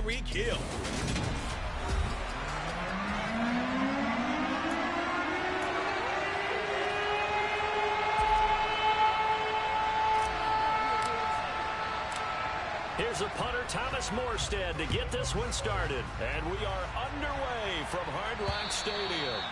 Tyreek Hill. Here's a punter, Thomas Morstead, to get this one started. And we are underway from Hard Rock Stadium.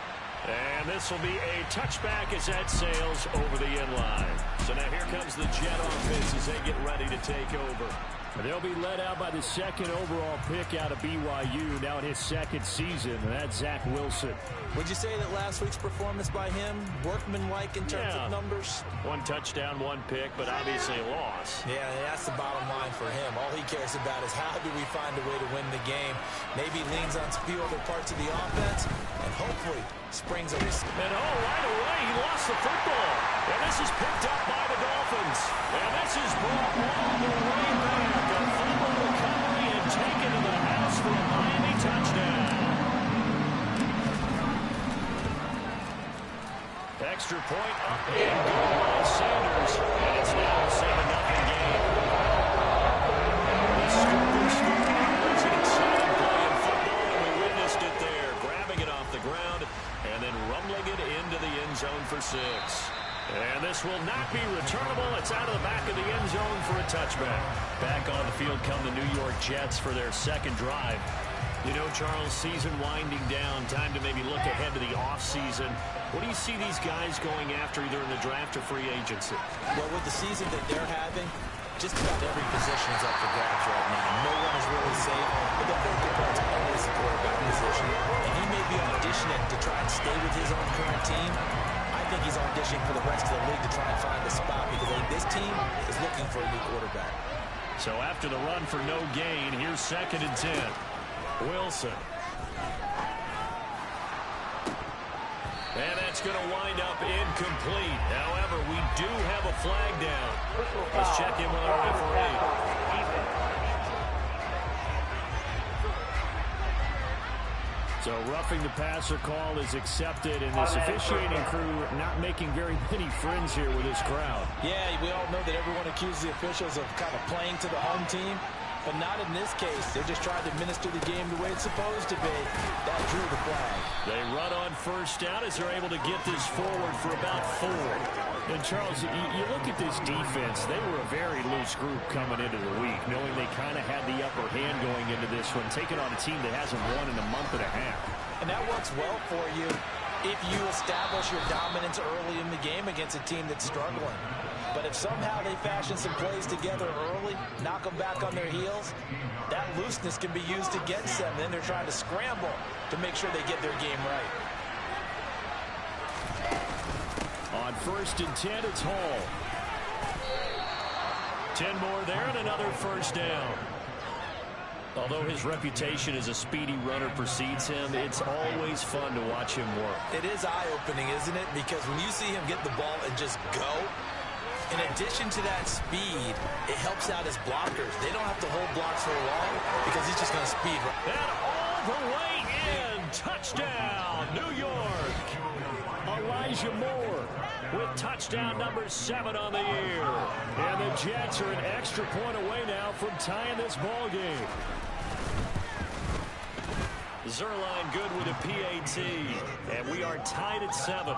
And this will be a touchback as that sails over the end line. So now here comes the Jet offense as they get ready to take over. They'll be led out by the second overall pick out of BYU, now in his second season, and that's Zach Wilson. Would you say that last week's performance by him, workmanlike in terms of numbers? 1 touchdown, 1 pick, but obviously a loss. Yeah, that's the bottom line for him. All he cares about is how do we find a way to win the game. Maybe leans on a few other parts of the offense, and hopefully springs a receiver. And right away, he lost the football. And this is picked up by the Dolphins. And this is brought all the way back. A fumble recovery and taken to the house for a Miami touchdown. Extra point up and goal by Sanders. And it's now a 7-0 game. The scoring score was an exciting play in football, and we witnessed it there. Grabbing it off the ground and then rumbling it into the end zone for 6. And this will not be returnable. It's out of the back of the end zone for a touchback. Back on the field come the New York Jets for their second drive. You know, Charles, season winding down, time to maybe look ahead to the offseason. What do you see these guys going after either in the draft or free agency? Well, with the season that they're having, just about every position is up for grabs right now. No one is really safe, but the focal point's always the quarterback position. And he may be auditioning to try and stay with his own current team. I think he's auditioning for the rest of the league to try and find a spot because this team is looking for a new quarterback. So after the run for no gain, here's 2nd and 10. Wilson. And that's going to wind up incomplete. However, we do have a flag down. Let's check in with our referee. So roughing the passer call is accepted, and this officiating crew not making very many friends here with this crowd. Yeah, we all know that everyone accuses the officials of kind of playing to the home team. But not in this case. They're just trying to administer the game the way it's supposed to be. That drew the flag. They run on first down as they're able to get this forward for about 4. And, Charles, you look at this defense. They were a very loose group coming into the week, knowing they kind of had the upper hand going into this one, taking on a team that hasn't won in a month and a half. And that works well for you if you establish your dominance early in the game against a team that's struggling. But if somehow they fashion some plays together early, knock them back on their heels, that looseness can be used against them. Then they're trying to scramble to make sure they get their game right. On 1st and 10, it's Hall. 10 more there and another first down. Although his reputation as a speedy runner precedes him, it's always fun to watch him work. It is eye-opening, isn't it? Because when you see him get the ball and just go, in addition to that speed, it helps out his blockers. They don't have to hold blocks for long because he's just going to speed. And all the way in. Touchdown, New York. Elijah Moore with touchdown number 7 on the year. And the Jets are an extra point away now from tying this ball game. Zerline good with a PAT. And we are tied at 7.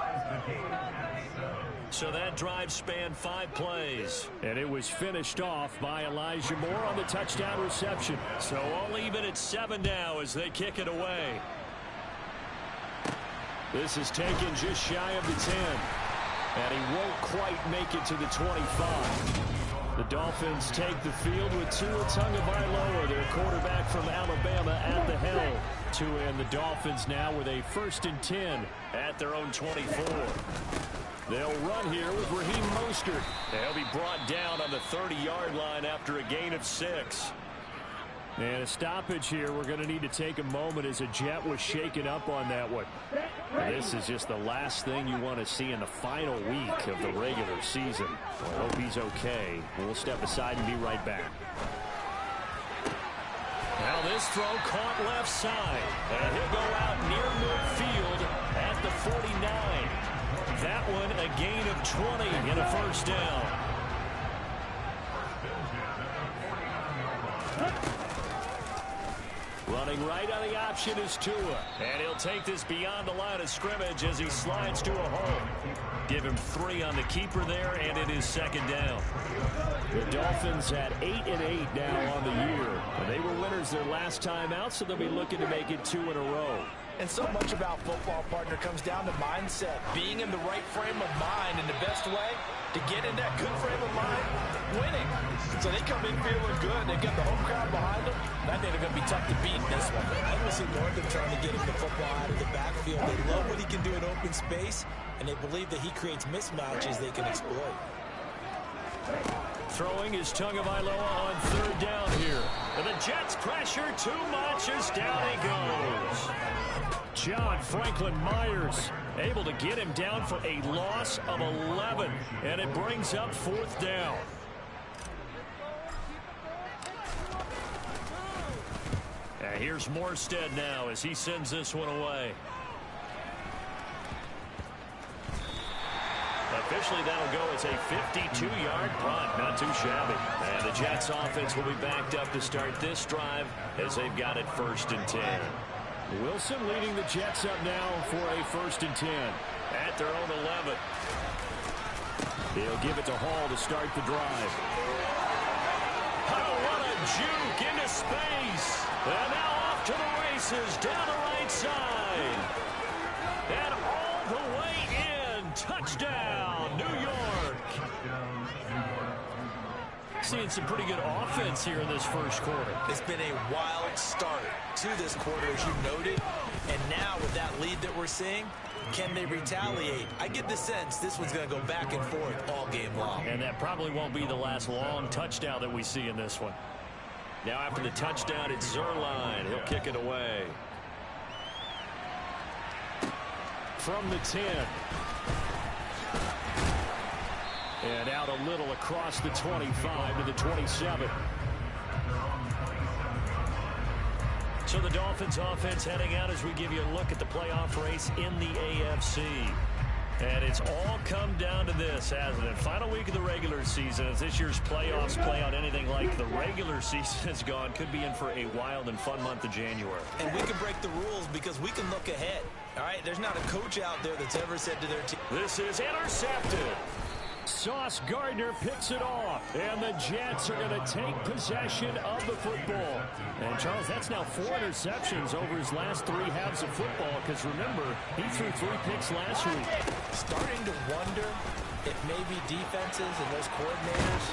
So that drive spanned 5 plays. And it was finished off by Elijah Moore on the touchdown reception. So all even at 7 now as they kick it away. This is taken just shy of the 10. And he won't quite make it to the 25. The Dolphins take the field with Tua Tagovailoa, their quarterback from Alabama, at the helm. Tua and the Dolphins now with a 1st and 10 at their own 24. They'll run here with Raheem Mostert. They'll be brought down on the 30-yard line after a gain of 6. And a stoppage here. We're going to need to take a moment as a Jet was shaken up on that one. This is just the last thing you want to see in the final week of the regular season. I hope he's okay. We'll step aside and be right back. Now this throw caught left side. And he'll go out near midfield at the 49. That one a gain of 20 and a first down. Running right on the option is Tua. And he'll take this beyond the line of scrimmage as he slides to a hole. Give him 3 on the keeper there, and it is second down. The Dolphins at 8-8 now on the year. They were winners their last time out, so they'll be looking to make it 2 in a row. And so much about football, partner, comes down to mindset. Being in the right frame of mind, and the best way to get in that good frame of mind, winning. So they come in feeling good. They get the home crowd behind them. I think they're going to be tough to beat in this one. I don't see Northam trying to get him the football out of the backfield. They love what he can do in open space, and they believe that he creates mismatches they can exploit. Throwing is Tagovailoa on third down here. And the Jets pressure too much as down he goes. John Franklin Myers able to get him down for a loss of 11. And it brings up fourth down. And here's Morstead now as he sends this one away. Officially, that'll go as a 52-yard punt. Not too shabby. And the Jets offense will be backed up to start this drive as they've got it 1st and 10. Wilson leading the Jets up now for a 1st and 10 at their own 11. He'll give it to Hall to start the drive. Oh, what a juke into space. And now off to the races down the right side. And all the way in. Touchdown, New York. Seeing some pretty good offense here in this first quarter. It's been a wild start to this quarter, as you noted. And now with that lead that we're seeing, can they retaliate? I get the sense this one's going to go back and forth all game long. And that probably won't be the last long touchdown that we see in this one. Now after the touchdown, it's Zerline. He'll kick it away. From the 10. And out a little across the 25 to the 27. So the Dolphins offense heading out as we give you a look at the playoff race in the AFC. And it's all come down to this, hasn't it? Final week of the regular season. As this year's playoffs play out anything like the regular season has gone, could be in for a wild and fun month of January. And we can break the rules because we can look ahead. All right, there's not a coach out there that's ever said to their team. This is intercepted. Sauce Gardner picks it off, and the Jets are going to take possession of the football. And, Charles, that's now 4 interceptions over his last 3 halves of football, because, remember, he threw 3 picks last week. Starting to wonder if maybe defenses and those coordinators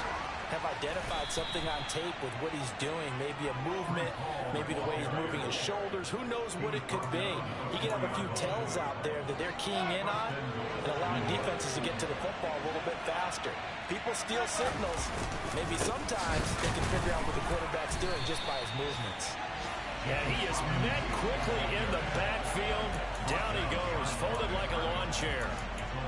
have identified something on tape with what he's doing. Maybe a movement, maybe the way he's moving his shoulders. Who knows what it could be? He could have a few tells out there that they're keying in on and allowing defenses to get to the football a little bit faster. People steal signals. Maybe sometimes they can figure out what the quarterback's doing just by his movements. And he is met quickly in the backfield. Down he goes, folded like a lawn chair.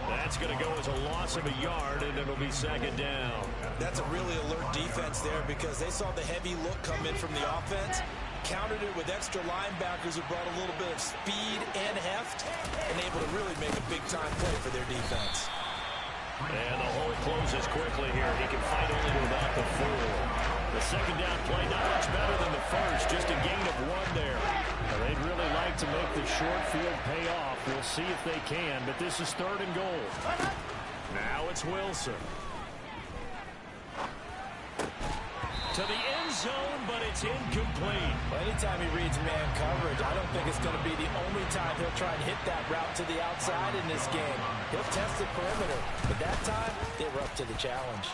That's going to go as a loss of a yard, and it'll be second down. That's a really alert defense there because they saw the heavy look come in from the offense, countered it with extra linebackers who brought a little bit of speed and heft, and able to really make a big-time play for their defense. And the hole closes quickly here. He can fight only to about the 4. The second down play, not much better than the first, just a gain of 1 there. Now, they'd really like to make the short field pay off. We'll see if they can, but this is 3rd and goal. Now it's Wilson. To the end zone, but it's incomplete. Well, anytime he reads man coverage, I don't think it's going to be the only time he'll try and hit that route to the outside in this game. He'll test the perimeter, but that time, they were up to the challenge.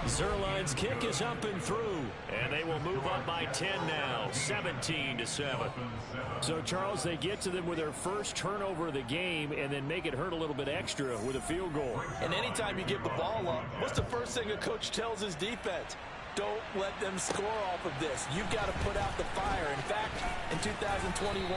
Zerline's kick is up and through, and they will move up by 10 now, 17-7. So, Charles, they get to them with their first turnover of the game and then make it hurt a little bit extra with a field goal. And anytime you give the ball up, what's the first thing a coach tells his defense? Don't let them score off of this. You've got to put out the fire. In fact, in 2021,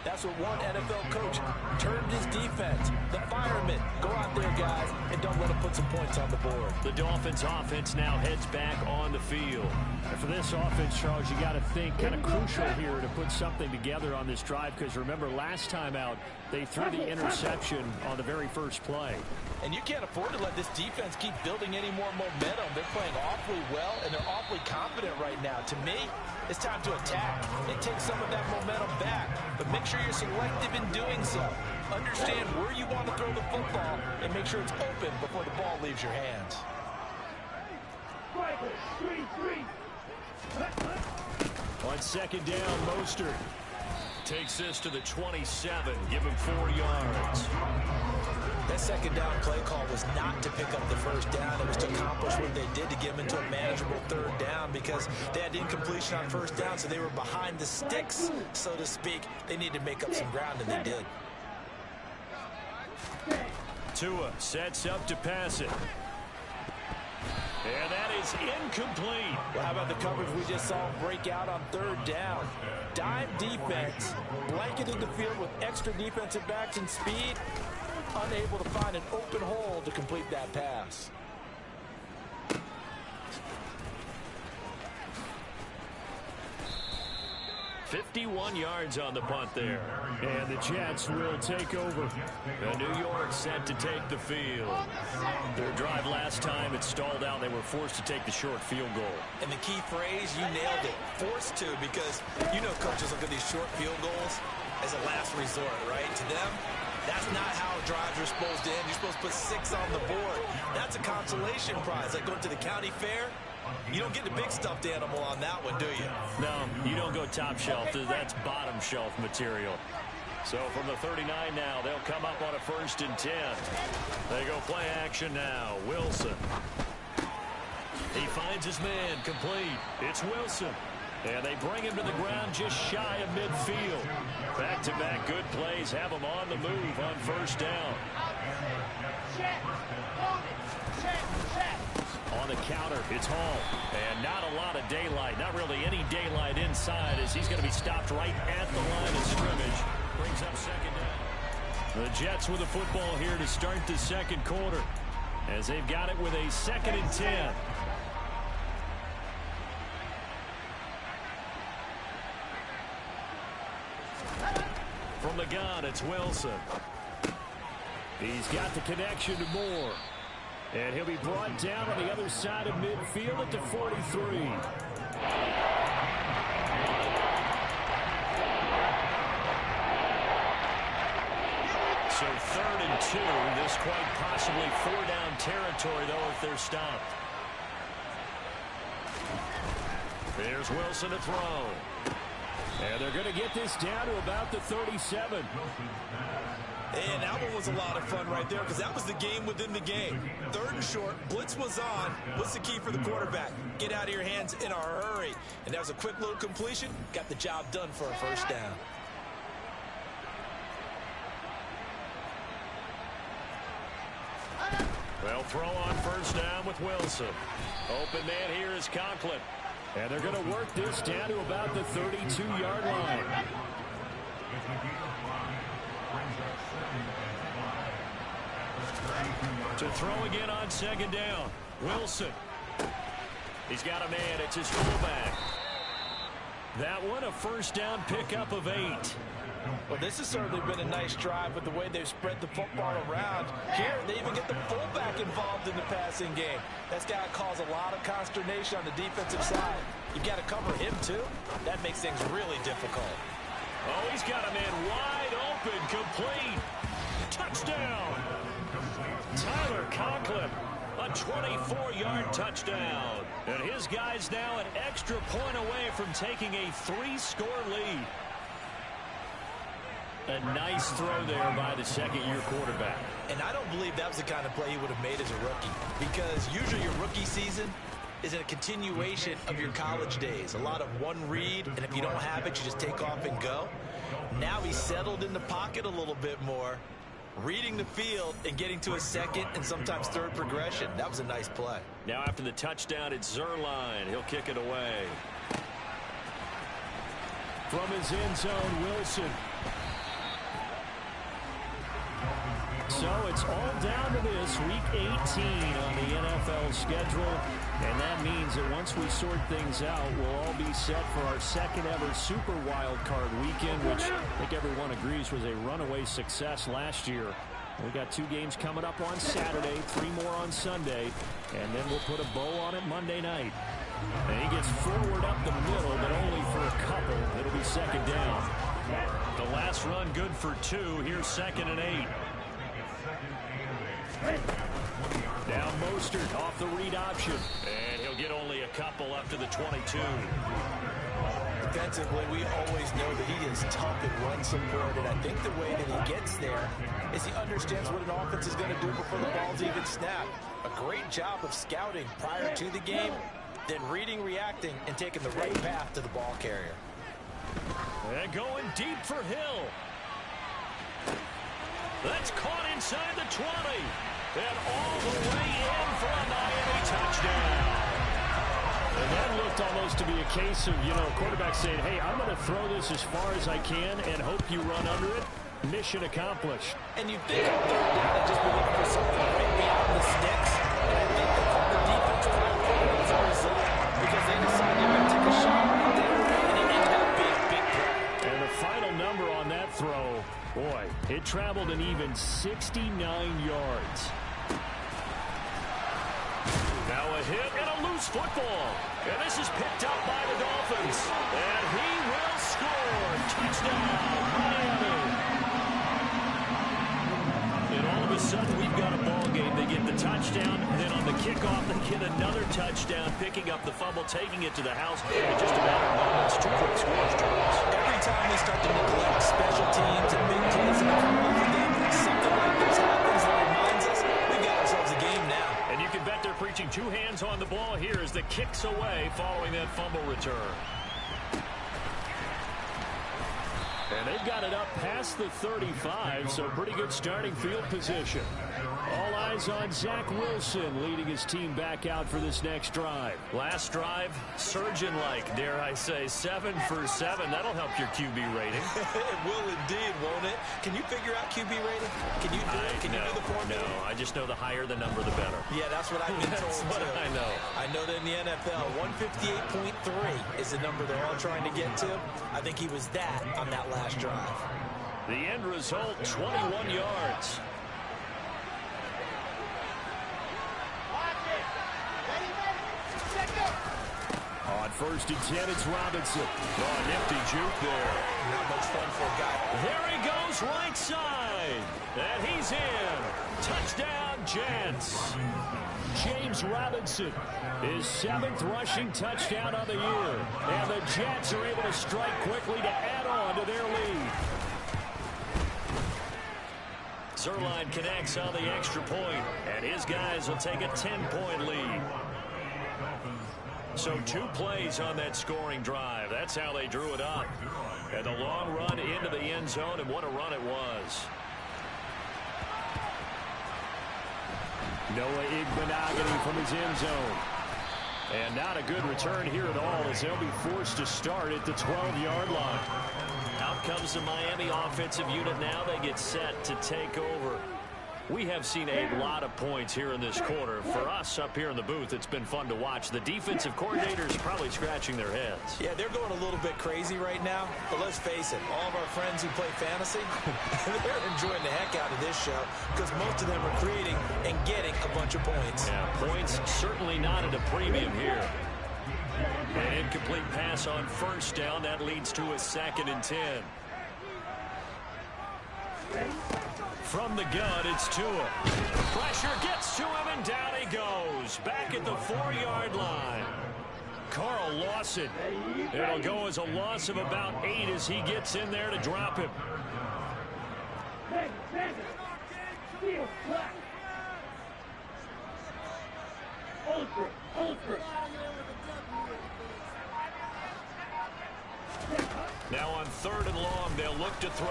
That's what one NFL coach turned his defense. The firemen, go out there, guys, and don't let them put some points on the board. The Dolphins offense now heads back on the field. And for this offense, Charles, you got to think kind of crucial here to put something together on this drive, because remember last time out, they threw the interception on the very first play. And you can't afford to let this defense keep building any more momentum. They're playing awfully well, and they're awfully confident right now. To me, it's time to attack and take some of that momentum back. But make sure you're selective in doing so. Understand where you want to throw the football and make sure it's open before the ball leaves your hands. On second down, Mostert takes this to the 27, give him 4 yards. That second down play call was not to pick up the first down. It was to accomplish what they did to get them into a manageable third down, because they had incompletion on first down, so they were behind the sticks, so to speak. They needed to make up some ground, and they did. Tua sets up to pass it. And that is incomplete. Well, how about the coverage we just saw break out on third down? Dime defense, blanketed the field with extra defensive backs and speed, unable to find an open hole to complete that pass. "51 yards on the punt there. And the Jets will take over. And New York set to take the field. Their drive last time, it stalled out. They were forced to take the short field goal. And the key phrase, you nailed it, forced to, because you know coaches look at these short field goals as a last resort, right? To them, that's not how drives are supposed to end. You're supposed to put 6 on the board. That's a consolation prize, like going to the county fair. You don't get the big stuffed animal on that one, do you? No, you don't go top shelf. That's bottom shelf material. So from the 39 now, they'll come up on a 1st and 10. They go play action now. Wilson. He finds his man, complete. It's Wilson. And they bring him to the ground just shy of midfield. Back-to-back good plays have him on the move on 1st down. On the counter, it's Hall. And not a lot of daylight, not really any daylight inside, as he's going to be stopped right at the line of scrimmage. Brings up 2nd down. The Jets with the football here to start the 2nd quarter, as they've got it with a 2nd and 10. From the gun, it's Wilson. He's got the connection to Moore. And he'll be brought down on the other side of midfield at the 43. So 3rd and 2. This quite possibly 4-down territory, though, if they're stopped. There's Wilson to throw. And they're going to get this down to about the 37. And that one was a lot of fun right there, because that was the game within the game. 3rd and short, blitz was on. What's the key for the quarterback? Get out of your hands in a hurry. And that was a quick little completion. Got the job done for a 1st down. Well, throw on 1st down with Wilson. Open man here is Conklin. And they're going to work this down to about the 32-yard line. To throw again on 2nd down. Wilson. He's got a man. It's his fullback. That one, a 1st down pickup of 8. Well, this has certainly been a nice drive with the way they've spread the football around. Here, they even get the fullback involved in the passing game. That's got to cause a lot of consternation on the defensive side. You've got to cover him, too. That makes things really difficult. Oh, he's got a man wide open, complete. Touchdown. Tyler Conklin, a 24-yard touchdown. And his guy's now an extra point away from taking a 3-score lead. A nice throw there by the 2nd-year quarterback. And I don't believe that was the kind of play he would have made as a rookie, because usually your rookie season is a continuation of your college days. A lot of one read, and if you don't have it, you just take off and go. Now he's settled in the pocket a little bit more, reading the field and getting to a 2nd and sometimes 3rd progression. That was a nice play. Now after the touchdown, it's Zerline. He'll kick it away. From his end zone, Wilson. So it's all down to this, Week 18 on the NFL schedule. And that means that once we sort things out, we'll all be set for our second ever Super Wild Card weekend, which I think everyone agrees was a runaway success last year. We've got 2 games coming up on Saturday, 3 more on Sunday, and then we'll put a bow on it Monday night. And he gets forward up the middle, but only for a couple. It'll be second down. The last run good for 2. Here's 2nd and 8. Now Mostert off the read option. And he'll get only a couple up to the 22. Defensively, we always know that he is tough and run support, and I think the way that he gets there is he understands what an offense is going to do before the ball's even snapped. A great job of scouting prior to the game, then reading, reacting, and taking the right path to the ball carrier. And going deep for Hill. That's caught inside the 20. And all the way in for a Miami touchdown. And that looked almost to be a case of, quarterback saying, hey, I'm going to throw this as far as I can and hope you run under it. Mission accomplished. And you think on third down and just be looking for something right beyond the sticks. And I think they called the defensive line forward as a result because they decided they were going to take a shot right there, and it ended up being a big play. And the final number on that throw, boy, it traveled an even 69 yards. Now a hit and a loose football. And this is picked up by the Dolphins. And he will score. Touchdown, Miami. And all of a sudden, we've got a ball game. They get the touchdown. Then on the kickoff, they get another touchdown, picking up the fumble, taking it to the house. In just a matter of moments, 2 quick scores, Charles. Every time we start to neglect special teams and big plays in the football game, something like this happens that reminds us we've got ourselves a game now. And you can bet they're preaching 2 hands on the ball here as the kick's away following that fumble return. And they've got it up past the 35, so pretty good starting field position. All eyes on Zach Wilson leading his team back out for this next drive. Last drive, surgeon-like, dare I say, 7 for 7. That'll help your QB rating. It will indeed, won't it? Can you figure out QB rating? Can you do it? Can you do the formula? No, I just know the higher the number, the better. Yeah, that's what I've been told, That's what I know. I know that in the NFL, 158.3 is the number they're all trying to get to. I think he was that on that last drive. The end result, 21 yards. On 1st and 10, it's Robinson. Oh, nifty juke there. Not much fun for a guy. There he goes, right side. And he's in. Touchdown, Jets. James Robinson, his 7th rushing touchdown of the year. And the Jets are able to strike quickly to add on to their lead. Zerline connects on the extra point, and his guys will take a 10-point lead. So 2 plays on that scoring drive. That's how they drew it up. And the long run into the end zone, and what a run it was. Noah Igbenogany from his end zone. And not a good return here at all as they'll be forced to start at the 12-yard line. Out comes the Miami offensive unit now. They get set to take over. We have seen a lot of points here in this quarter. For us up here in the booth, it's been fun to watch. The defensive coordinators probably scratching their heads. Yeah, they're going a little bit crazy right now. But let's face it, all of our friends who play fantasy, they're enjoying the heck out of this show because most of them are creating and getting a bunch of points. Yeah, points certainly not at a premium here. An incomplete pass on 1st down. That leads to a 2nd and 10. From the gun, it's Tua. Pressure gets to him, and down he goes. Back at the 4-yard line. Carl Lawson. It'll go as a loss of about 8 as he gets in there to drop him. Now on 3rd and long, they'll look to throw.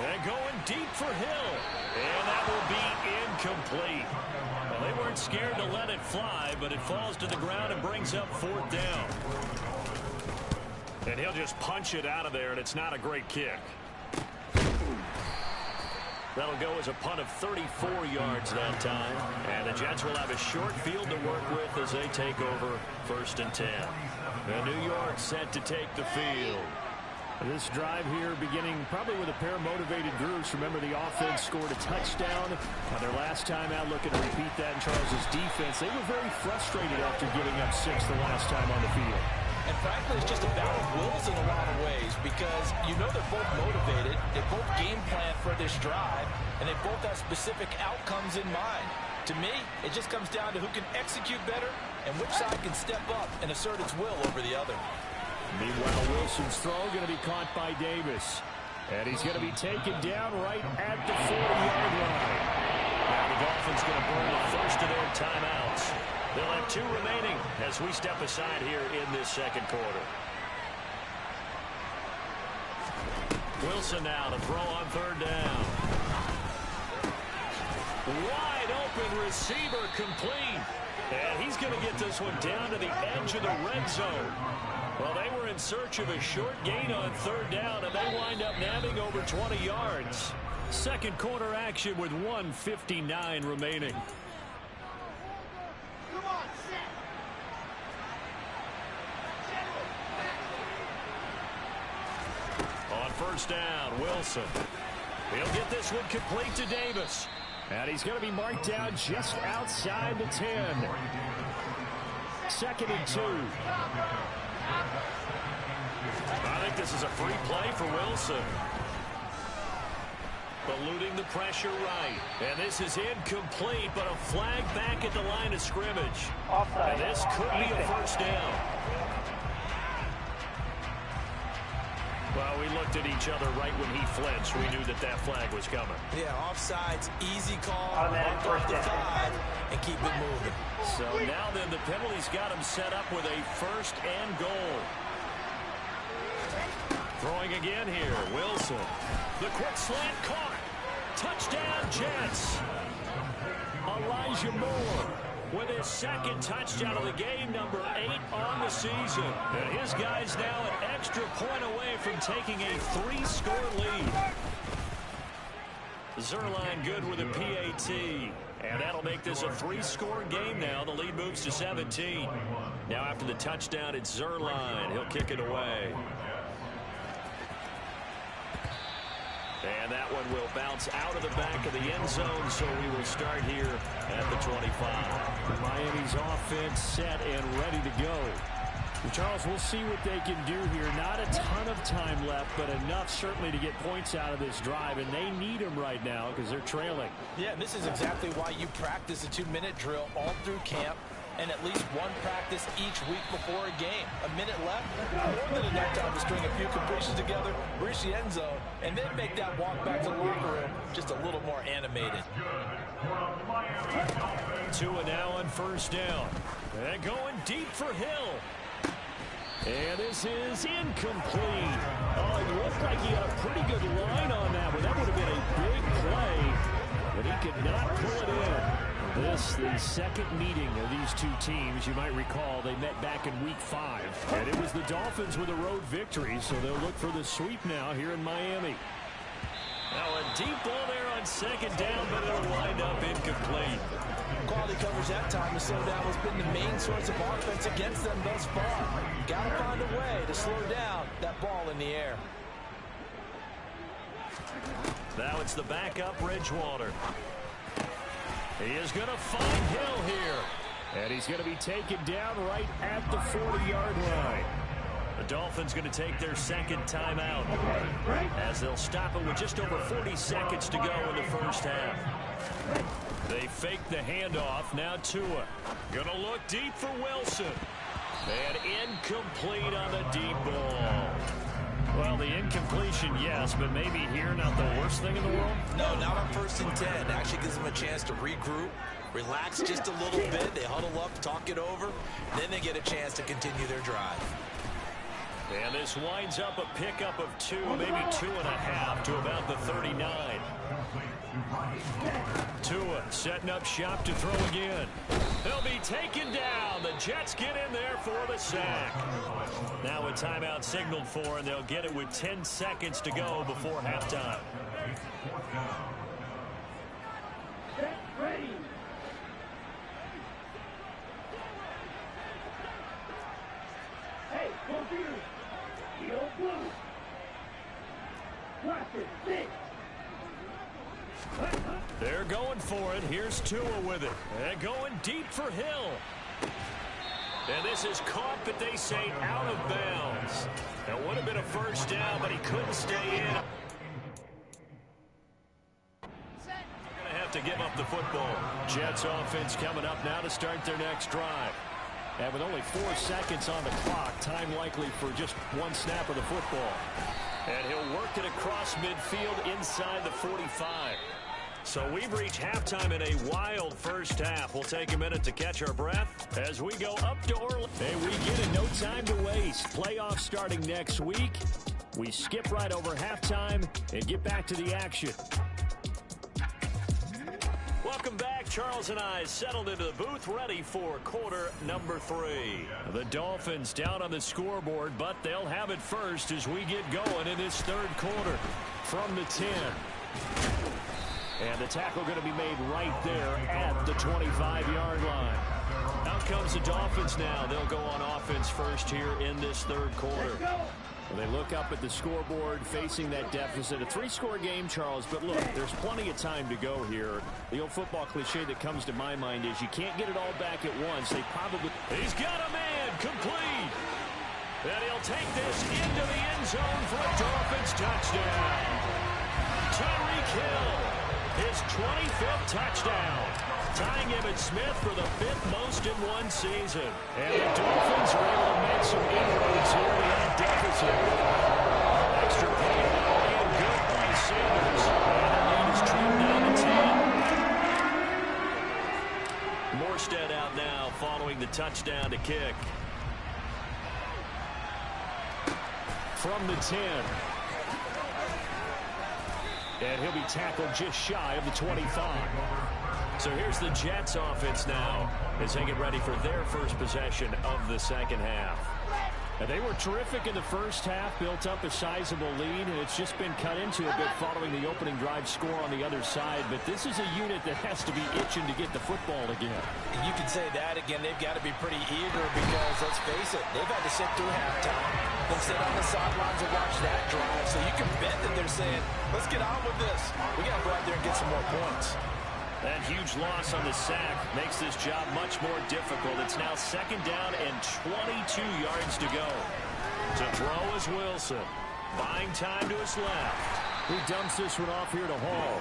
And going deep for Hill. And that will be incomplete. Well, they weren't scared to let it fly, but it falls to the ground and brings up 4th down. And he'll just punch it out of there, and it's not a great kick. That'll go as a punt of 34 yards that time. And the Jets will have a short field to work with as they take over 1st and 10. And New York set to take the field. This drive here beginning probably with a pair of motivated groups. Remember, the offense scored a touchdown on their last time out, looking to repeat that in Charles' defense. They were very frustrated after giving up 6 the last time on the field. And frankly, it's just a battle of wills in a lot of ways because you know they're both motivated, they both game plan for this drive, and they both have specific outcomes in mind. To me, it just comes down to who can execute better and which side can step up and assert its will over the other. Meanwhile, Wilson's throw going to be caught by Davis. And he's going to be taken down right at the 40-yard line. Now the Dolphins going to burn the first of their timeouts. They'll have 2 remaining as we step aside here in this second quarter. Wilson now to throw on 3rd down. Wide open receiver complete. And he's going to get this one down to the edge of the red zone. Well, they were in search of a short gain on 3rd down, and they wind up nabbing over 20 yards. Second quarter action with 1:59 remaining. On 1st down, Wilson. He'll get this one complete to Davis. And he's going to be marked down just outside the 10. 2nd and 2. I think this is a free play for Wilson. Eluding the pressure right. And this is incomplete, but a flag back at the line of scrimmage. And this could be a 1st down. Well, we looked at each other right when he flinched. We knew that that flag was coming. Yeah, offsides, easy call, mark off the 5, and keep it moving. So now then, the penalty's got him set up with a 1st and goal. Throwing again here, Wilson. The quick slant caught. Touchdown, Jets. Elijah Moore with his 2nd touchdown of the game, number 8 on the season. And his guy's now an extra point away from taking a 3-score lead. Zerline good with a PAT. And that'll make this a 3-score game now. The lead moves to 17. Now after the touchdown, it's Zerline. He'll kick it away. And that one will bounce out of the back of the end zone, so we will start here at the 25. Miami's offense set and ready to go. Charles, we'll see what they can do here. Not a ton of time left, but enough certainly to get points out of this drive, and they need them right now because they're trailing. Yeah, this is exactly why you practice a 2-minute drill all through camp and at least one practice each week before a game. A minute left, more than enough time to string a few completions together, reach the end zone, and then make that walk back to the locker room just a little more animated. Tua now on 1st down. And going deep for Hill. And this is incomplete. Oh, it looked like he had a pretty good line on that, but that would have been a big play. But he could not pull it in. This, the second meeting of these two teams. You might recall they met back in week 5. And it was the Dolphins with a road victory, so they'll look for the sweep now here in Miami. Now a deep ball there on 2nd down, but it'll wind up incomplete. Quality coverage that time. The slowdown has been the main source of offense against them thus far. Got to find a way to slow down that ball in the air. Now it's the backup Bridgewater. He is going to find Hill here. And he's going to be taken down right at the 40-yard line. The Dolphins going to take their 2nd timeout as they'll stop it with just over 40 seconds to go in the first half. They fake the handoff. Now Tua. Going to look deep for Wilson. And incomplete on the deep ball. Well, the incompletion, yes, but maybe here not the worst thing in the world? No, not on 1st and 10. Actually gives them a chance to regroup, relax just a little bit. They huddle up, talk it over, then they get a chance to continue their drive. And this winds up a pickup of 2, maybe 2.5 to about the 39. Tua setting up shop to throw again. He'll be taken down. The Jets get in there for the sack. Now a timeout signaled for, and they'll get it with 10 seconds to go before halftime. Get ready. Hey, computer. Heel blue. Blaster, six. They're going for it. Here's Tua with it. And going deep for Hill. And this is caught, but they say out of bounds. That would have been a first down, but he couldn't stay in. They're going to have to give up the football. Jets offense coming up now to start their next drive. And with only 4 seconds on the clock, time likely for just one snap of the football. And he'll work it across midfield inside the 45. So we've reached halftime in a wild first half. We'll take a minute to catch our breath as we go up to Orlando. And we get it, no time to waste. Playoffs starting next week. We skip right over halftime and get back to the action. Welcome back. Charles and I settled into the booth, ready for quarter number 3. The Dolphins down on the scoreboard, but they'll have it first as we get going in this third quarter from the 10. And the tackle going to be made right there at the 25-yard line. Out comes the Dolphins now. They'll go on offense first here in this third quarter. Well, they look up at the scoreboard facing that deficit. A 3-score game, Charles, but look, there's plenty of time to go here. The old football cliche that comes to my mind is you can't get it all back at once. They probably... He's got a man complete. And he'll take this into the end zone for a Dolphins touchdown. Tyreek Hill, his 25th touchdown, tying Emmitt Smith for the 5th most in one season. And the Dolphins are able to make some inroads here in that deficit. Extra point and good by Sanders. And the lead is trimmed down to 10. Morstead out now following the touchdown to kick. From the 10. And he'll be tackled just shy of the 25. So here's the Jets offense now as they get ready for their first possession of the second half. And they were terrific in the first half, built up a sizable lead, and it's just been cut into a bit following the opening drive score on the other side. But this is a unit that has to be itching to get the football again. You can say that again. They've got to be pretty eager because, let's face it, they've had to sit through halftime, then sit on the sidelines and watch that drive. So you can bet that they're saying, let's get on with this. We got to go out there and get some more points. That huge loss on the sack makes this job much more difficult. It's now second down and 22 yards to go. To throw is Wilson. Buying time to his left. He dumps this one off here to Hall.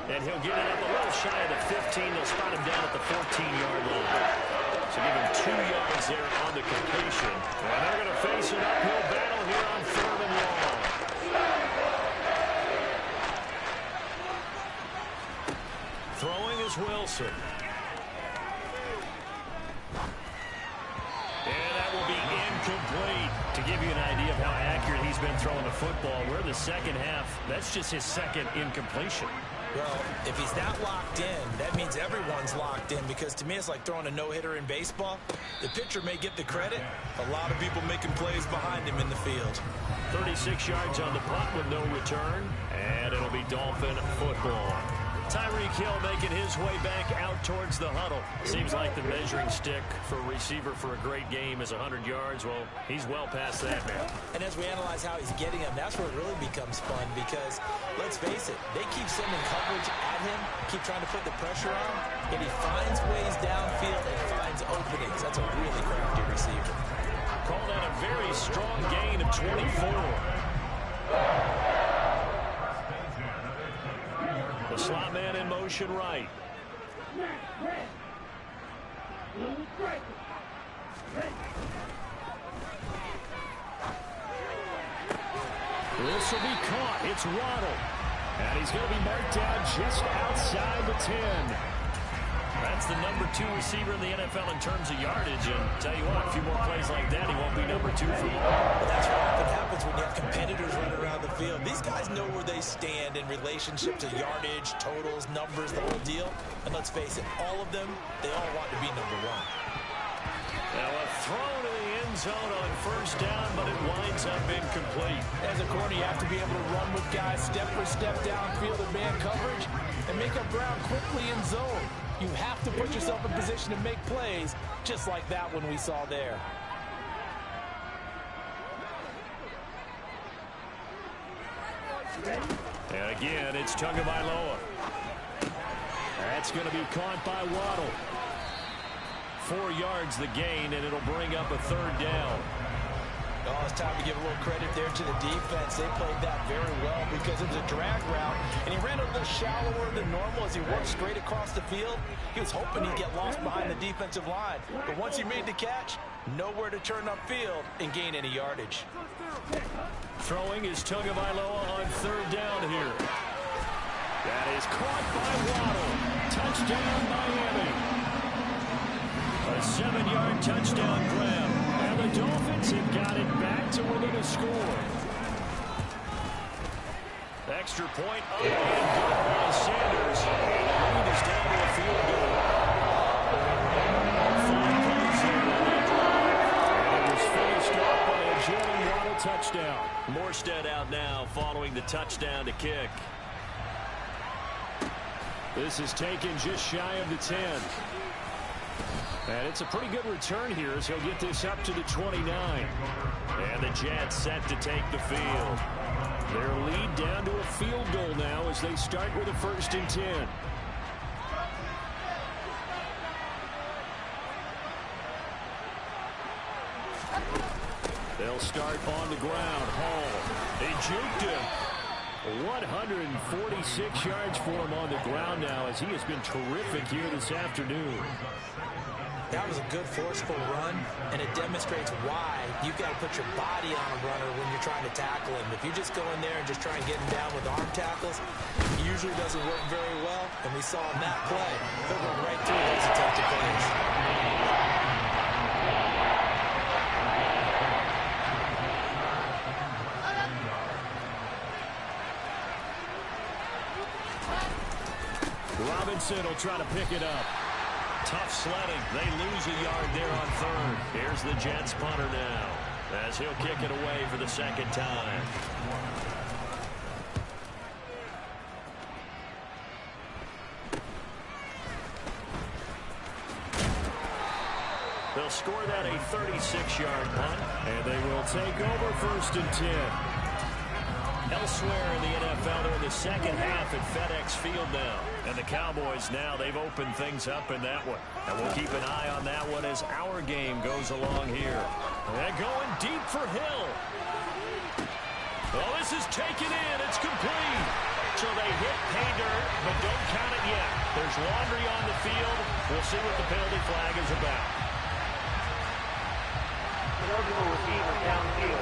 And he'll get it up a little shy of the 15. They'll spot him down at the 14-yard line. So give him 2 yards there on the completion. And they're going to face an uphill battle here on 3rd and long. Throwing is Wilson. And that will be incomplete. To give you an idea of how accurate he's been throwing the football, we're in the second half. That's just his second incompletion. Well, if he's not locked in, that means everyone's locked in, because to me it's like throwing a no-hitter in baseball. The pitcher may get the credit. A lot of people making plays behind him in the field. 36 yards on the punt with no return. And it'll be Dolphin football. Tyreek Hill making his way back out towards the huddle. Seems like the measuring stick for a receiver for a great game is 100 yards. Well, he's well past that now. And as we analyze how he's getting them, that's where it really becomes fun, because let's face it, they keep sending coverage at him, keep trying to put the pressure on, and he finds ways downfield and finds openings. That's a really crafty receiver. Call that a very strong gain of 24. The slot man in motion right. This will be caught. It's Waddle. And he's going to be marked down just outside the 10. That's the number 2 receiver in the NFL in terms of yardage. And tell you what, a few more plays like that, he won't be number 2 for long. But that's what often happens when you have competitors running around the field. These guys know where they stand in relationship to yardage, totals, numbers, the whole deal. And let's face it, all of them, they all want to be number one. Now a throw to the end zone on first down, but it winds up incomplete. As a corner, you have to be able to run with guys step for step downfield in man coverage and make up ground quickly in zone. You have to put yourself in position to make plays, just like that one we saw there. And again, it's Tagovailoa. That's going to be caught by Waddle. 4 yards the gain, and it'll bring up a third down. Oh, it's time to give a little credit there to the defense. They played that very well because it was a drag route, and he ran a little shallower than normal as he worked straight across the field. He was hoping he'd get lost behind the defensive line, but once he made the catch, nowhere to turn upfield and gain any yardage. Throwing is Tagovailoa on third down here. That is caught by Waddle. Touchdown, Miami. A 7-yard touchdown grab. And the Dolphins have got it back to within a score. Extra point up and good by Sanders. And the lead is down to a field goal. 5 plays here on that drive. And it was finished off by a Jalen Waddle touchdown. Morstead out now following the touchdown to kick. This is taken just shy of the 10. And it's a pretty good return here as he'll get this up to the 29. And the Jets set to take the field. Their lead down to a field goal now as they start with a 1st and 10. They'll start on the ground. Hall. They juked him. 146 yards for him on the ground now as he has been terrific here this afternoon. That was a good forceful run, and it demonstrates why you've got to put your body on a runner when you're trying to tackle him. If you just go in there and just try and get him down with arm tackles, it usually doesn't work very well, and we saw in that play, he'll go right through those attempted plays. Robinson will try to pick it up. Tough sledding. They lose a yard there on third. Here's the Jets punter now as he'll kick it away for the second time. They'll score that a 36-yard punt, and they will take over 1st and 10. Elsewhere in the NFL, they're in the second half at FedEx Field now. And the Cowboys now, they've opened things up in that one. And we'll keep an eye on that one as our game goes along here. They're going deep for Hill. Well, this is taken in. It's complete. So they hit pay dirt, but don't count it yet. There's laundry on the field. We'll see what the penalty flag is about. Eligible receiver downfield.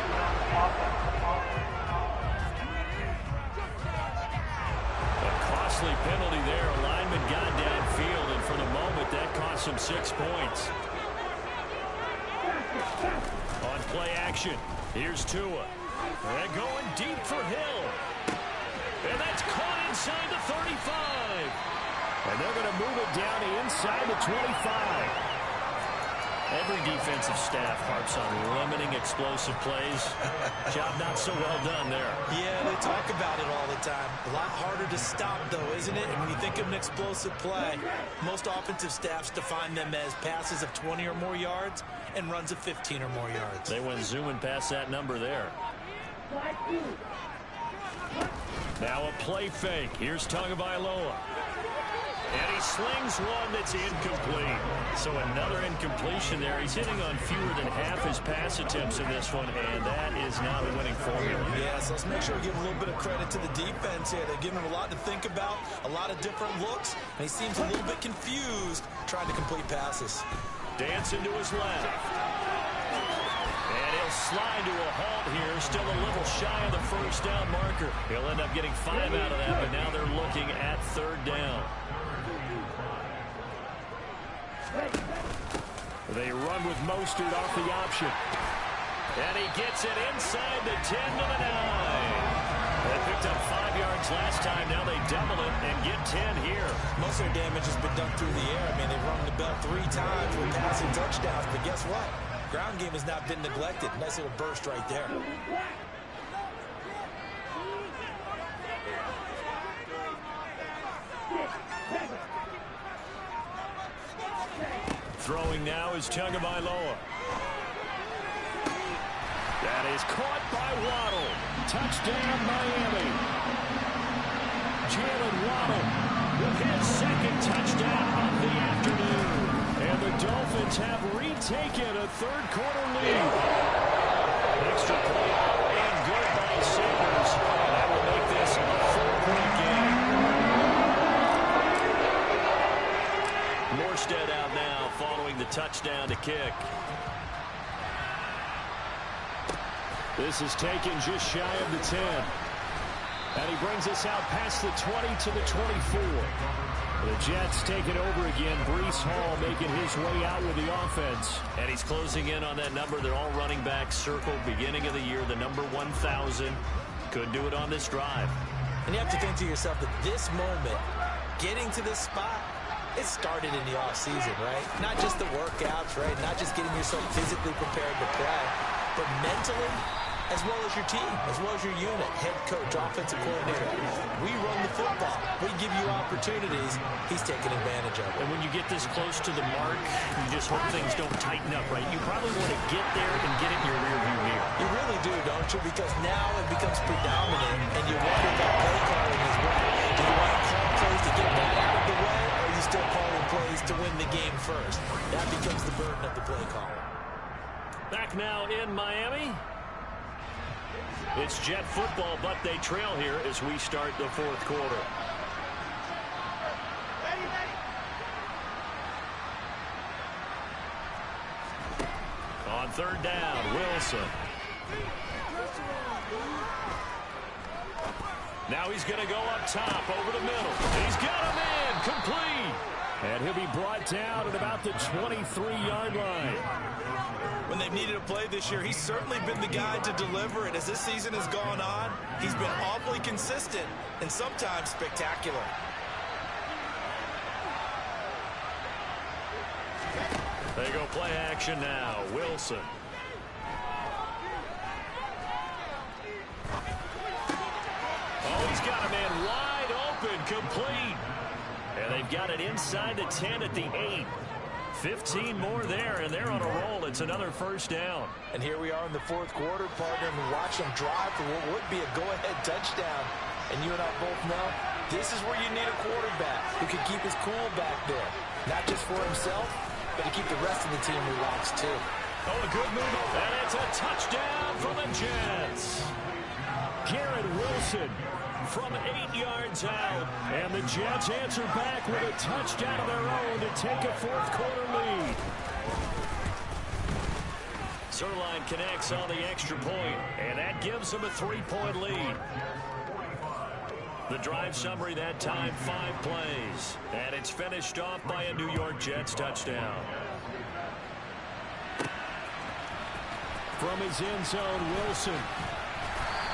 Costly penalty there. A lineman got downfield, and for the moment, that cost him 6 points. On play action, here's Tua. They're going deep for Hill. And that's caught inside the 35. And they're going to move it down to inside the 25. Every defensive staff harps on limiting explosive plays. Job not so well done there. Yeah, they talk about it all the time. A lot harder to stop, though, isn't it? And when you think of an explosive play, most offensive staffs define them as passes of 20 or more yards and runs of 15 or more yards. They went zooming past that number there. Now a play fake. Here's Tagovailoa. And he slings one that's incomplete. So another incompletion there. He's hitting on fewer than half his pass attempts in this one, and that is not a winning formula. Yes, let's make sure we give a little bit of credit to the defense here. They're giving him a lot to think about, a lot of different looks, and he seems a little bit confused trying to complete passes. Dancing to his left. And he'll slide to a halt here, still a little shy of the first down marker. He'll end up getting 5 out of that, but now they're looking at third down. They run with Mostert off the option. And he gets it inside the 10 to the 9. They picked up 5 yards yards last time. Now they double it and get 10 here. Most of their damage has been done through the air. I mean, they've rung the bell 3 times with passing touchdowns, but guess what? Ground game has not been neglected. Nice little burst right there. Throwing now is Tagovailoa. That is caught by Waddle. Touchdown, Miami. Jalen Waddle with his second touchdown of the afternoon. And the Dolphins have retaken a third-quarter lead. Extra point and good by Sanders. That will make this a 4-point game. Morstead out now following the touchdown to kick. This is taken just shy of the 10. And he brings us out past the 20 to the 24. The Jets take it over again. Breece Hall making his way out with the offense. And he's closing in on that number. They're all running back circle. Beginning of the year, the number 1,000. Could do it on this drive. And you have to think to yourself that this moment, getting to this spot, it started in the offseason, right? Not just the workouts, right? Not just getting yourself physically prepared to play, but mentally, as well as your team, as well as your unit, head coach, offensive coordinator. We run the football. We give you opportunities. He's taking advantage of it. And when you get this close to the mark, you just hope things don't tighten up, right? You probably want to get there and get it in your rearview mirror. You really do, don't you? Because now it becomes predominant, and you wonder about play calling as well. Do you want to call plays to get that out of the way, or are you still calling plays to win the game first? That becomes the burden of the play caller. Back now in Miami. It's Jet football, but they trail here as we start the fourth quarter. On third down, Wilson. Now he's going to go up top over the middle. He's got him in, complete. And he'll be brought down at about the 23-yard line. When they've needed a play this year, he's certainly been the guy to deliver. And as this season has gone on, he's been awfully consistent and sometimes spectacular. They go play action now. Wilson. Oh, he's got a man wide open, complete. And they've got it inside the 10 at the 8. 15 more there, and they're on a roll. It's another first down. And here we are in the fourth quarter, partner, and we watch them drive for what would be a go-ahead touchdown. And you and I both know this is where you need a quarterback who can keep his cool back there. Not just for himself, but to keep the rest of the team relaxed, too. Oh, a good move. And it's a touchdown for the Jets. Garrett Wilson from 8 yards out. And the Jets answer back with a touchdown of their own to take a fourth-quarter lead. Sirline connects on the extra point, and that gives them a 3-point lead. The drive summary that time, 5 plays. And it's finished off by a New York Jets touchdown. From his end zone, Wilson.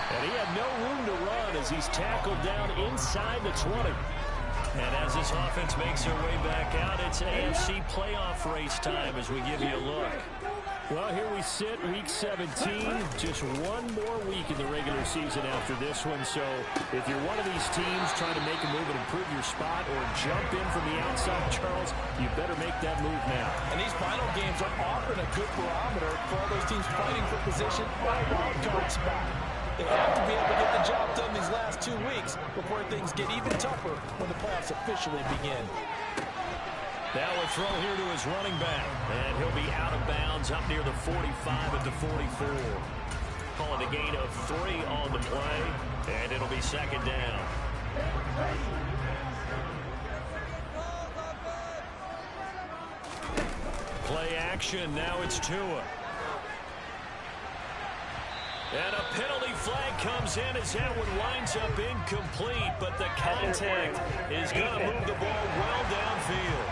And he had no room to run as he's tackled down inside the 20. And as this offense makes their way back out, it's AFC playoff race time as we give you a look. Well, here we sit, Week 17. Just one more week in the regular season after this one. So if you're one of these teams trying to make a move and improve your spot or jump in from the outside, Charles, you better make that move now. And these final games are offering a good barometer for all those teams fighting for position or a wild card spot. They have to be able to get the job done these last 2 weeks before things get even tougher when the playoffs officially begin. Now a throw here to his running back. And he'll be out of bounds up near the 45 at the 44. Calling a gain of 3 on the play. And it'll be second down. Play action. Now it's Tua. And a penalty flag comes in as that one winds up incomplete, but the contact is going to move the ball well downfield.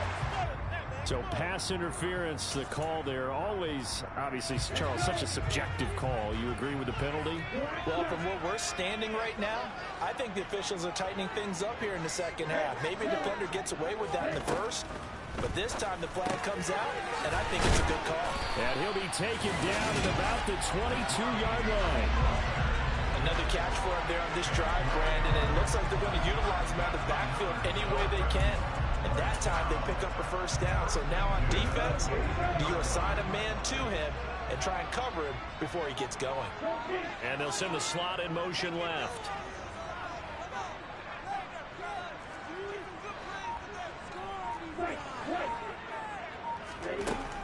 So pass interference, the call there. Always, obviously, Charles, such a subjective call. You agree with the penalty? Well, from where we're standing right now, I think the officials are tightening things up here in the second half. Maybe a defender gets away with that in the first, but this time the flag comes out, and I think it's a good call. And he'll be taken down at about the 22-yard line. Another catch for him there on this drive, Brandon, and it looks like they're going to utilize him out of the backfield any way they can. And that time they pick up a first down. So now on defense, do you assign a man to him and try and cover him before he gets going? And they'll send the slot in motion left.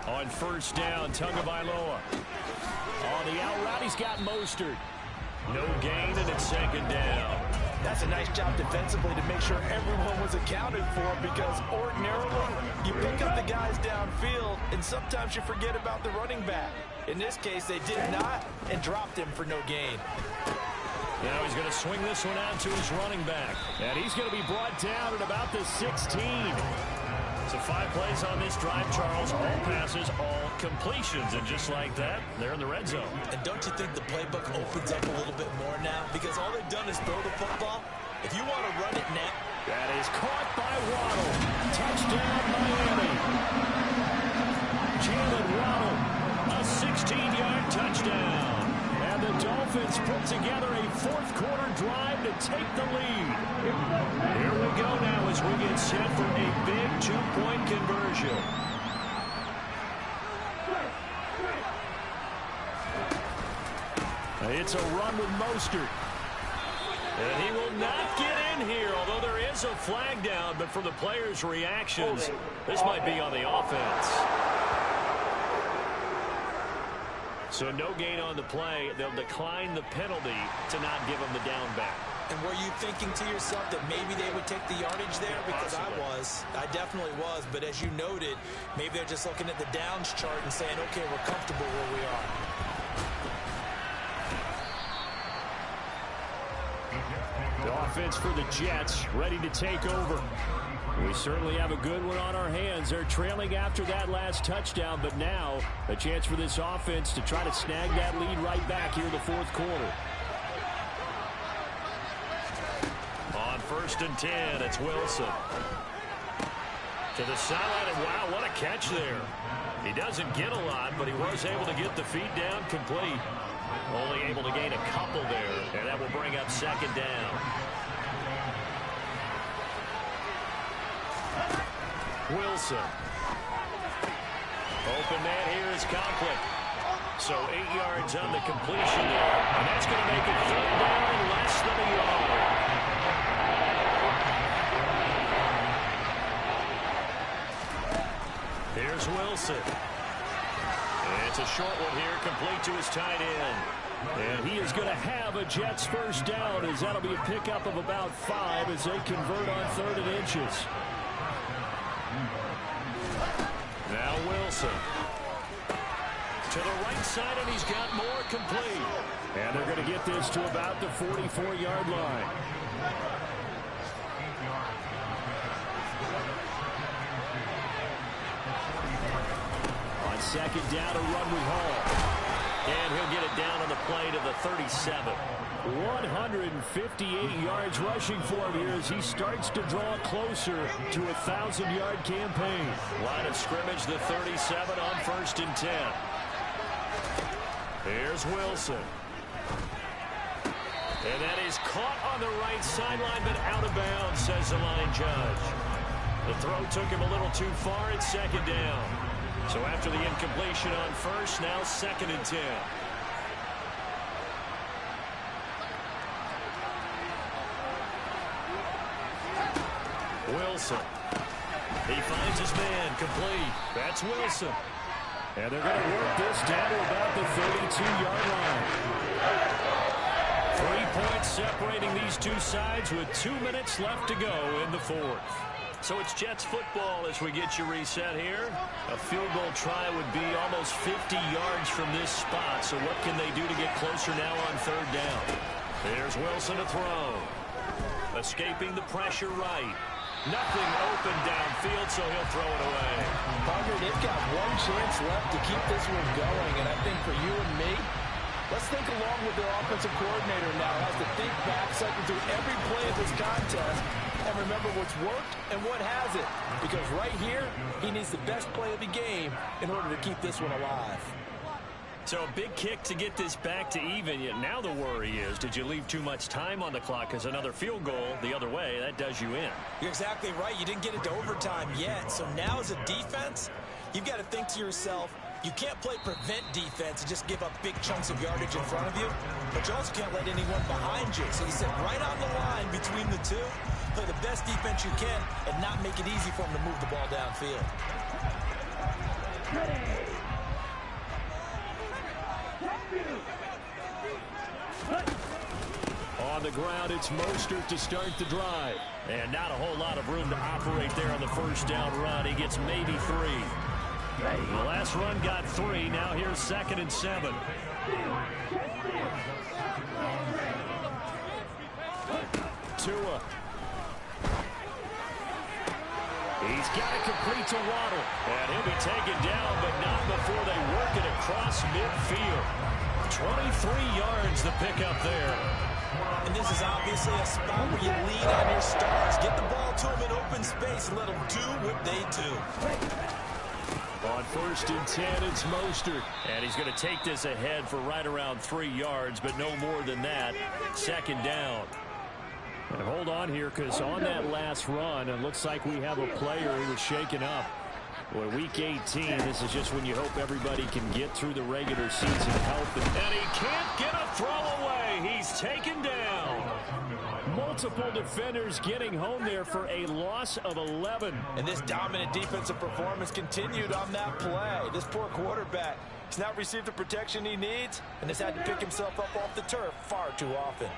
On first down, Tagovailoa. On the out route, he's got Mostert. No gain, and it's second down. That's a nice job defensively to make sure everyone was accounted for, because ordinarily you pick up the guys downfield and sometimes you forget about the running back. In this case, they did not and dropped him for no gain. Now he's going to swing this one out to his running back. And he's going to be brought down at about the 16. So 5 plays on this drive, Charles. All passes, all completions. And just like that, they're in the red zone. And don't you think the playbook opens up a little bit more now? Because all they've done is throw the football. If you want to run it now. That is caught by Waddle. Touchdown, Miami. Jalen Waddle, a 16-yard touchdown. And the Dolphins put together a fourth-quarter drive to take the lead. Here we go now as we get set for a big 2-point conversion. It's a run with Mostert. And he will not get in here, although there is a flag down. But for the players' reactions, this might be on the offense. So no gain on the play. They'll decline the penalty to not give him the down back. And were you thinking to yourself that maybe they would take the yardage there? Because I definitely was. But as you noted, maybe they're just looking at the downs chart and saying, okay, we're comfortable where we are. The offense for the Jets ready to take over. We certainly have a good one on our hands. They're trailing after that last touchdown, but now a chance for this offense to try to snag that lead right back here in the fourth quarter. On first and 10, it's Wilson. To the sideline, and wow, what a catch there. He doesn't get a lot, but he was able to get the feet down complete. Only able to gain a couple there, and that will bring up second down. Wilson. Open man here is Conklin. So 8 yards on the completion there, and that's going to make it third down and less than a yard. Here's Wilson. And it's a short one here, complete to his tight end. And he is going to have a Jets first down, as that'll be a pickup of about 5 as they convert on 3rd and inches. Now Wilson. To the right side, and he's got more complete. And they're going to get this to about the 44-yard line. On second down, a run with Hall. And he'll get it down on the play to the 37. 158 yards rushing for him here as he starts to draw closer to a 1,000-yard campaign. Line of scrimmage, the 37 on first and 10. Here's Wilson. And that is caught on the right sideline, but out of bounds, says the line judge. The throw took him a little too far. It's second down. So after the incompletion on first, now second and 10. Wilson. He finds his man, complete. That's Wilson. And they're going to work this down to about the 32-yard line. 3 points separating these two sides with 2 minutes left to go in the fourth. So it's Jets football as we get you reset here. A field goal try would be almost 50 yards from this spot. So what can they do to get closer now on third down? There's Wilson to throw. Escaping the pressure right. Nothing open downfield, so he'll throw it away. Parker, they've got one chance left to keep this one going, and I think for you and me, let's think along with their offensive coordinator now. Has to think back, cycle through every play of this contest, and remember what's worked and what hasn't. Because right here, he needs the best play of the game in order to keep this one alive. So a big kick to get this back to even. Yet now the worry is, did you leave too much time on the clock? Because another field goal the other way, that does you in. You're exactly right. You didn't get into overtime yet. So now as a defense, you've got to think to yourself, you can't play prevent defense and just give up big chunks of yardage in front of you, but you also can't let anyone behind you. So you sit right on the line between the two, play the best defense you can, and not make it easy for them to move the ball downfield. On the ground, it's Mostert to start the drive. And not a whole lot of room to operate there on the first down run. He gets maybe 3. The last run got 3. Now here's 2nd and 7. Tua. He's got it complete to Waddle. And he'll be taken down, but not before they work it across midfield. 23 yards the pickup there. And this is obviously a spot where you lean on your stars. Get the ball to them in open space and let them do what they do. On 1st and 10, it's Mostert. And he's going to take this ahead for right around 3 yards, but no more than that. 2nd down. And hold on here, because on that last run, it looks like we have a player who was shaken up. Well, week 18, this is just when you hope everybody can get through the regular season healthy. And he can't get a throw away. He's taken down. Multiple defenders getting home there for a loss of 11. And this dominant defensive performance continued on that play. This poor quarterback has not received the protection he needs and has had to pick himself up off the turf far too often.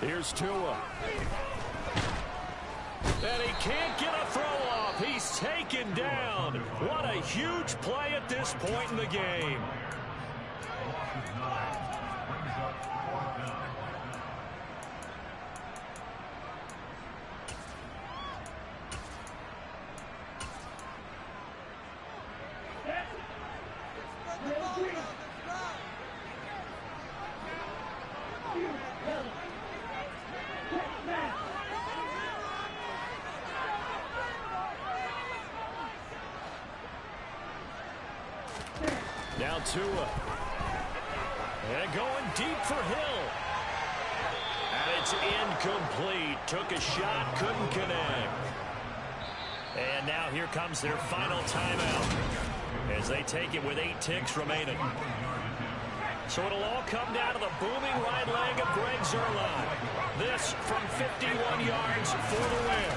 Here's Tua. And he can't get a throw off. He's taken down. What a huge play at this point in the game. Now Tua. And going deep for Hill. And it's incomplete. Took a shot, couldn't connect. And now here comes their final timeout as they take it with 8 ticks remaining. So it'll all come down to the booming right leg of Greg Zuerlein. This from 51 yards for the win.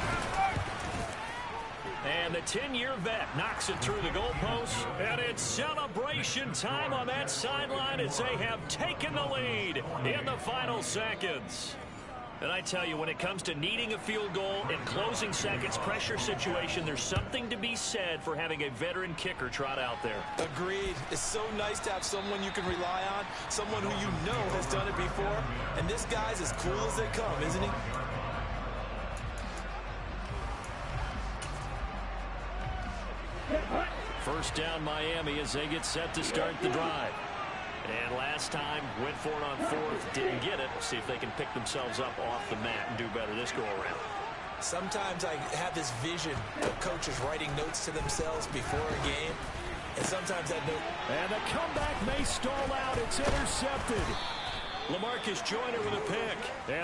And the 10-year vet knocks it through the goalpost. And it's celebration time on that sideline as they have taken the lead in the final seconds. And I tell you, when it comes to needing a field goal in closing seconds pressure situation, there's something to be said for having a veteran kicker trot out there. Agreed. It's so nice to have someone you can rely on, someone who you know has done it before. And this guy's as cool as they come, isn't he? First down Miami as they get set to start the drive. And last time went for it on 4th, didn't get it. We'll see if they can pick themselves up off the mat and do better this go around. Sometimes I have this vision of coaches writing notes to themselves before a game, and sometimes that note. And the comeback may stall out. It's intercepted. LaMarcus Joyner with a pick.